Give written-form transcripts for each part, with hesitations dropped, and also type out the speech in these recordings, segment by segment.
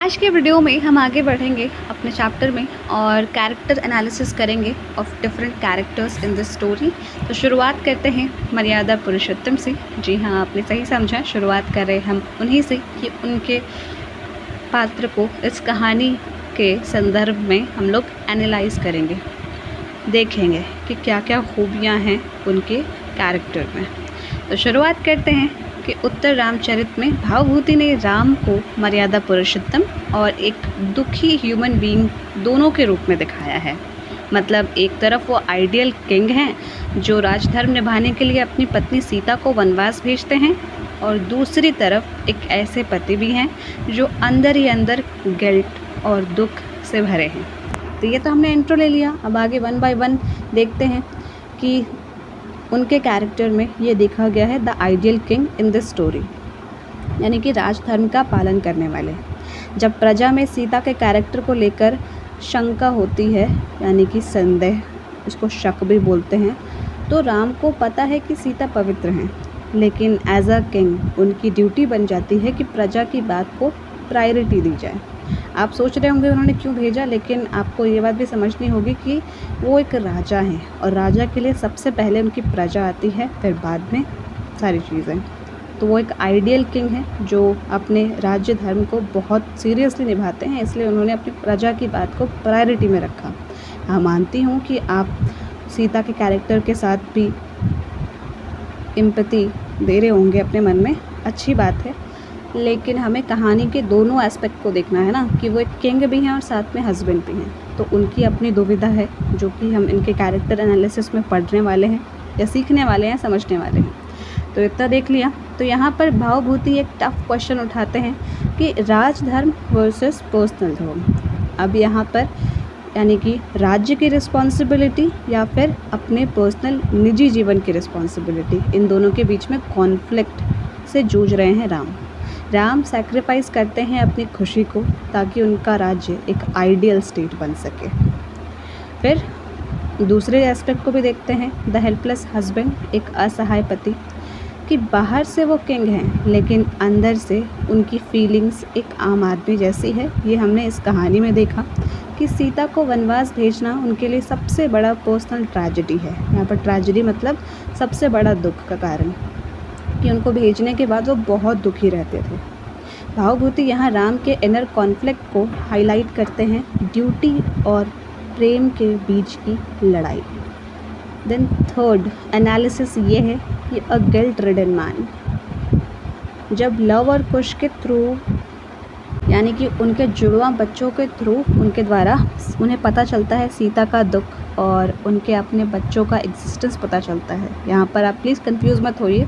आज के वीडियो में हम आगे बढ़ेंगे अपने चैप्टर में और कैरेक्टर एनालिसिस करेंगे of different characters in this story. तो शुरुआत करते हैं मर्यादा पुरुषोत्तम से। जी हाँ, आपने सही समझा, शुरुआत कर रहे हैं हम उन्हीं से कि उनके पात्र को इस कहानी के संदर्भ में हम लोग एनालाइज करेंगे, देखेंगे कि क्या क्या खूबियाँ हैं उनके कैरेक्टर में। तो शुरुआत करते हैं कि उत्तर रामचरित में भावभूति ने राम को मर्यादा पुरुषोत्तम और एक दुखी ह्यूमन बीइंग दोनों के रूप में दिखाया है। मतलब एक तरफ वो आइडियल किंग हैं जो राजधर्म निभाने के लिए अपनी पत्नी सीता को वनवास भेजते हैं, और दूसरी तरफ एक ऐसे पति भी हैं जो अंदर ही अंदर गिल्ट और दुख से भरे हैं। तो ये तो हमने इंट्रो ले लिया, अब आगे वन बाय वन देखते हैं कि उनके कैरेक्टर में ये देखा गया है the ideal king in this story, यानी कि राजधर्म का पालन करने वाले। जब प्रजा में सीता के कैरेक्टर को लेकर शंका होती है, यानी कि संदेह, इसको शक भी बोलते हैं, तो राम को पता है कि सीता पवित्र हैं, लेकिन एज अ किंग उनकी ड्यूटी बन जाती है कि प्रजा की बात को प्रायोरिटी दी जाए। आप सोच रहे होंगे उन्होंने क्यों भेजा, लेकिन आपको ये बात भी समझनी होगी कि वो एक राजा हैं और राजा के लिए सबसे पहले उनकी प्रजा आती है, फिर बाद में सारी चीज़ें। तो वो एक आइडियल किंग है जो अपने राज्य धर्म को बहुत सीरियसली निभाते हैं, इसलिए उन्होंने अपनी प्रजा की बात को प्रायोरिटी में रखा। हाँ, मानती हूँ कि आप सीता के कैरेक्टर के साथ भी एम्पैथी दे रहे होंगे अपने मन में, अच्छी बात है, लेकिन हमें कहानी के दोनों एस्पेक्ट को देखना है ना, कि वो एक किंग भी हैं और साथ में हस्बैंड भी हैं। तो उनकी अपनी दुविधा है जो कि हम इनके कैरेक्टर एनालिसिस में पढ़ने वाले हैं या सीखने वाले हैं, समझने वाले हैं। तो इतना देख लिया। तो यहाँ पर भावभूति एक टफ क्वेश्चन उठाते हैं कि राजधर्म वर्सेस पर्सनल धर्म। अब यहाँ पर यानी कि राज्य की रिस्पॉन्सिबिलिटी या फिर अपने पर्सनल निजी जीवन की रिस्पॉन्सिबिलिटी, इन दोनों के बीच में कॉन्फ्लिक्ट से जूझ रहे हैं राम सैक्रिफाइस करते हैं अपनी खुशी को ताकि उनका राज्य एक आइडियल स्टेट बन सके। फिर दूसरे एस्पेक्ट को भी देखते हैं, द हेल्पलेस हस्बैंड, एक असहाय पति, कि बाहर से वो किंग हैं लेकिन अंदर से उनकी फीलिंग्स एक आम आदमी जैसी है। ये हमने इस कहानी में देखा कि सीता को वनवास भेजना उनके लिए सबसे बड़ा पर्सनल ट्रेजेडी है। यहाँ पर ट्रेजेडी मतलब सबसे बड़ा दुख का कारण, कि उनको भेजने के बाद वो बहुत दुखी रहते थे। भावभूति यहाँ राम के इनर कॉन्फ्लिक्ट को हाईलाइट करते हैं, ड्यूटी और प्रेम के बीच की लड़ाई। देन थर्ड एनालिसिस ये है कि अ गिल्ट रिडन मैन, जब लव और कुश के थ्रू, यानी कि उनके जुड़वा बच्चों के थ्रू उनके द्वारा उन्हें पता चलता है सीता का दुख और उनके अपने बच्चों का एग्जिस्टेंस पता चलता है। यहाँ पर आप प्लीज़ कंफ्यूज मत होइए,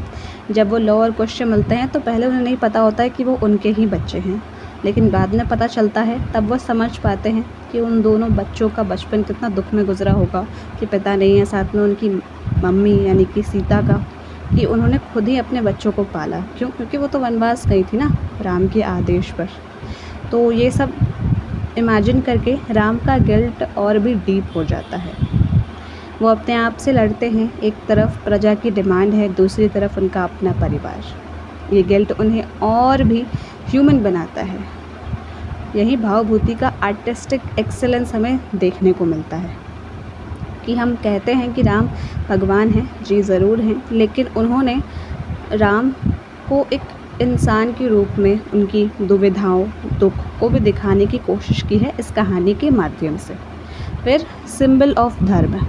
जब वो लव और कुश से मिलते हैं तो पहले उन्हें नहीं पता होता है कि वो उनके ही बच्चे हैं, लेकिन बाद में पता चलता है, तब वो समझ पाते हैं कि उन दोनों बच्चों का बचपन कितना दुख में गुजरा होगा, कि पिता नहीं है, साथ में उनकी मम्मी यानी कि सीता का, कि उन्होंने खुद ही अपने बच्चों को पाला। क्यों? क्योंकि वो तो वनवास गई थी ना राम के आदेश पर। तो ये सब इमेजिन करके राम का गिल्ट और भी डीप हो जाता है। वो अपने आप से लड़ते हैं, एक तरफ प्रजा की डिमांड है, दूसरी तरफ उनका अपना परिवार। ये गिल्ट उन्हें और भी ह्यूमन बनाता है। यही भावभूति का आर्टिस्टिक एक्सेलेंस हमें देखने को मिलता है, कि हम कहते हैं कि राम भगवान हैं, जी ज़रूर हैं, लेकिन उन्होंने राम को एक इंसान के रूप में उनकी दुविधाओं, दुख को भी दिखाने की कोशिश की है इस कहानी के माध्यम से। फिर सिंबल ऑफ धर्म,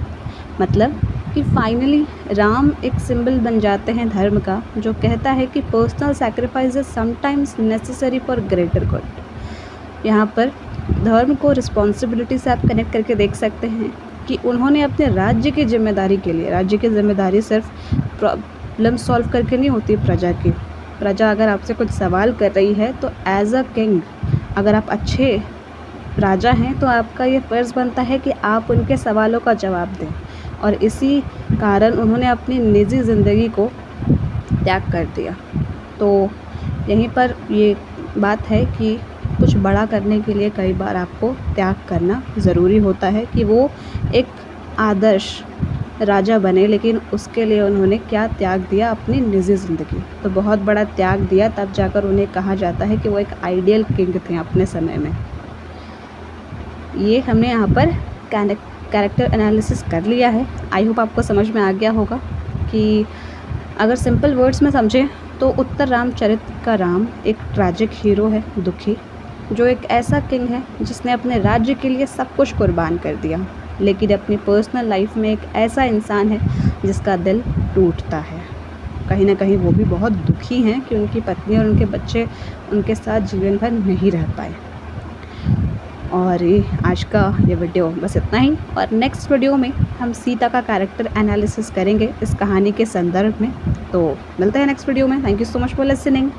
मतलब कि फाइनली राम एक सिंबल बन जाते हैं धर्म का, जो कहता है कि personal sacrifice is sometimes necessary for greater good. यहाँ पर धर्म को रिस्पॉन्सिबिलिटी से आप कनेक्ट करके देख सकते हैं कि उन्होंने अपने राज्य की जिम्मेदारी के लिए, राज्य की जिम्मेदारी सिर्फ प्रॉब्लम सॉल्व करके नहीं होती प्रजा की। प्रजा अगर आपसे कुछ सवाल कर रही है तो एज अ किंग, अगर आप अच्छे राजा हैं तो आपका ये फ़र्ज़ बनता है कि आप उनके सवालों का जवाब दें, और इसी कारण उन्होंने अपनी निजी ज़िंदगी को त्याग कर दिया। तो यहीं पर ये बात है कि कुछ बड़ा करने के लिए कई बार आपको त्याग करना ज़रूरी होता है, कि वो एक आदर्श राजा बने, लेकिन उसके लिए उन्होंने क्या त्याग दिया, अपनी निजी ज़िंदगी। तो बहुत बड़ा त्याग दिया, तब जाकर उन्हें कहा जाता है कि वो एक आइडियल किंग थे अपने समय में। ये हमने यहाँ पर कैरेक्टर एनालिसिस कर लिया है। आई होप आपको समझ में आ गया होगा कि अगर सिंपल वर्ड्स में समझें तो उत्तर रामचरित्र का राम एक ट्रैजिक हीरो है, दुखी, जो एक ऐसा किंग है जिसने अपने राज्य के लिए सब कुछ कुर्बान कर दिया, लेकिन अपनी पर्सनल लाइफ में एक ऐसा इंसान है जिसका दिल टूटता है। कहीं ना कहीं वो भी बहुत दुखी हैं कि उनकी पत्नी और उनके बच्चे उनके साथ जीवन भर नहीं रह पाए। और आज का ये वीडियो बस इतना ही, और नेक्स्ट वीडियो में हम सीता का कैरेक्टर एनालिसिस करेंगे इस कहानी के संदर्भ में। तो मिलते हैं नेक्स्ट वीडियो में। Thank you so much for listening.